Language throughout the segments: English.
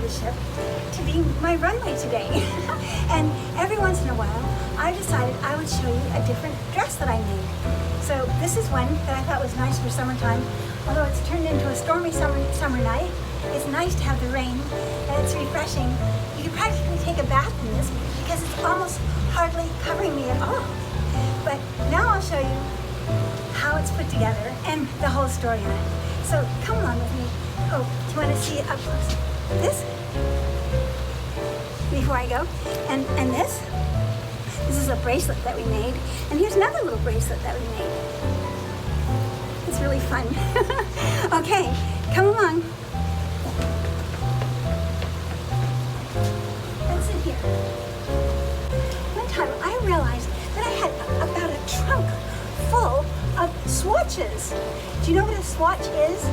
the ship to be my runway today. And every once in a while, I decided I would show you a different dress that I made. So this is one that I thought was nice for summertime. Although it's turned into a stormy summer night, it's nice to have the rain and it's refreshing. You can practically take a bath in this because it's almost hardly covering me at all. But now I'll show you how it's put together and the whole story on it. So come along with me. Oh, do you want to see it up close? This, before I go, and this is a bracelet that we made, and here's another little bracelet that we made. It's really fun. Okay, come along. Let's sit here. One time I realized that I had about a trunk full of swatches. Do you know what a swatch is?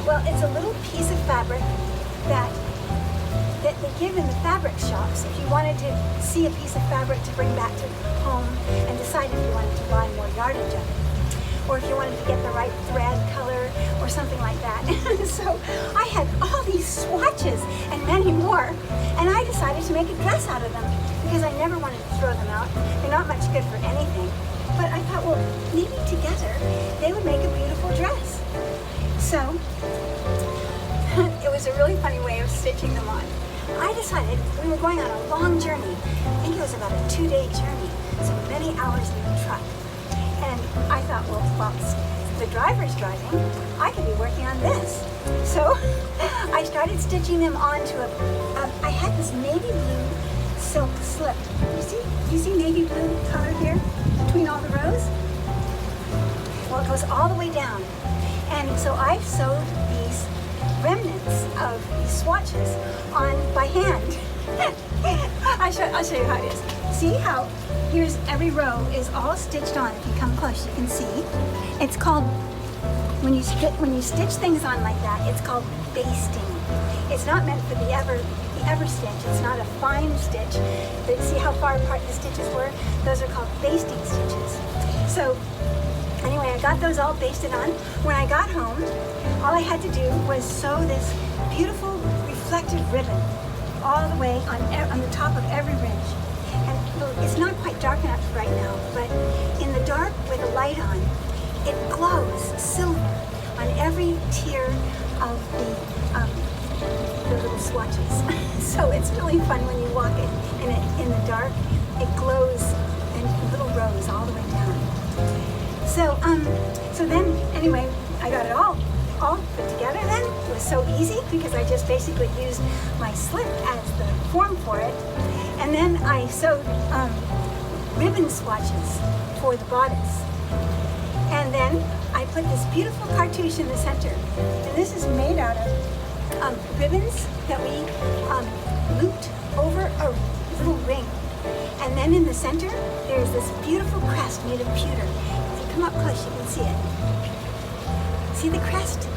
Well, it's a little piece of fabric that they give in the fabric shops if you wanted to see a piece of fabric to bring back to home and decide if you wanted to buy more yardage of it, or if you wanted to get the right thread color or something like that. So I had all these swatches and many more, and I decided to make a dress out of them because I never wanted to throw them out. They're not much good for anything. But I thought, well, maybe together they would make a beautiful dress. So it was a really funny way of stitching them on. I decided we were going on a long journey. I think it was about a 2-day journey, so many hours in the truck. And I thought, well, while the driver's driving, I could be working on this. So I started stitching them onto I had this navy blue silk slip. You see navy blue color here between all the rows? Well, it goes all the way down. And so I sewed these remnants of these swatches on by hand. I'll show you how it is. See how here's every row is all stitched on. If you come close, you can see. It's called, when you stitch things on like that, it's called basting. It's not meant for the ever stitch. It's not a fine stitch. But see how far apart the stitches were? Those are called basting stitches. So anyway, I got those all basted on. When I got home, all I had to do was sew this beautiful reflective ribbon all the way on the top of every ridge. And it's not quite dark enough right now, but in the dark with a light on, it glows silver on every tier of the little swatches. So it's really fun when you walk it in the dark. It glows in little rows all the way down. So then anyway, I got it all put together then. It was so easy because I just basically used my slip as the form for it. And then I sewed ribbon swatches for the bodice. And then I put this beautiful cartouche in the center. And this is made out of ribbons that we looped over a little ring. And then in the center, there's this beautiful crest made of pewter. If you come up close, you can see it. See the crest?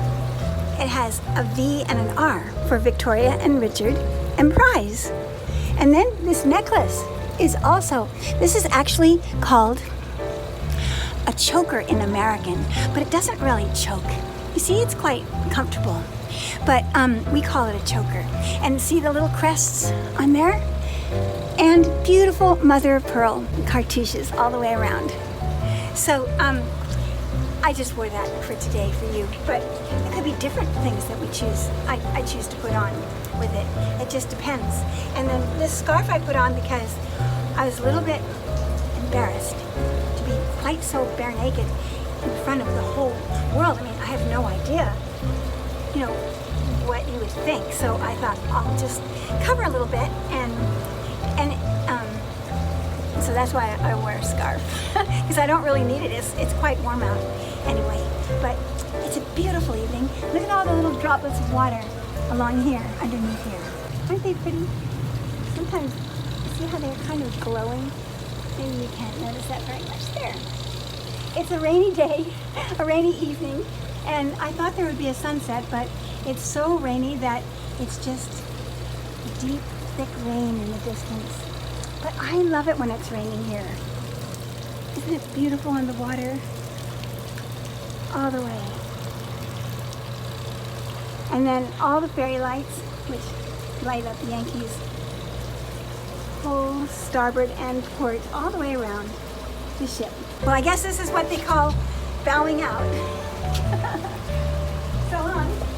It has a V and an R for Victoria and Richard and Prize. And then this necklace is also, this is actually called a choker in American, but it doesn't really choke. You see, it's quite comfortable, but we call it a choker. And see the little crests on there? And beautiful mother of pearl cartouches all the way around. So I just wore that for today for you, but it could be different things that we choose. I choose to put on with it. It just depends. And then this scarf I put on because I was a little bit embarrassed to be quite so bare naked in front of the whole world. I mean, I have no idea, what you would think. So I thought I'll just cover a little bit and so that's why I wear a scarf because I don't really need it. It's quite warm out anyway. But it's a beautiful evening. Look at all the little droplets of water along here, underneath here. Aren't they pretty? Sometimes, see how they're kind of glowing? Maybe you can't notice that very much there. It's a rainy day, a rainy evening, and I thought there would be a sunset, but it's so rainy that it's just deep, thick rain in the distance. But I love it when it's raining here. Isn't it beautiful on the water? All the way. And then all the fairy lights, which light up the Yankees' whole starboard and port all the way around the ship. Well, I guess this is what they call bowing out. So long.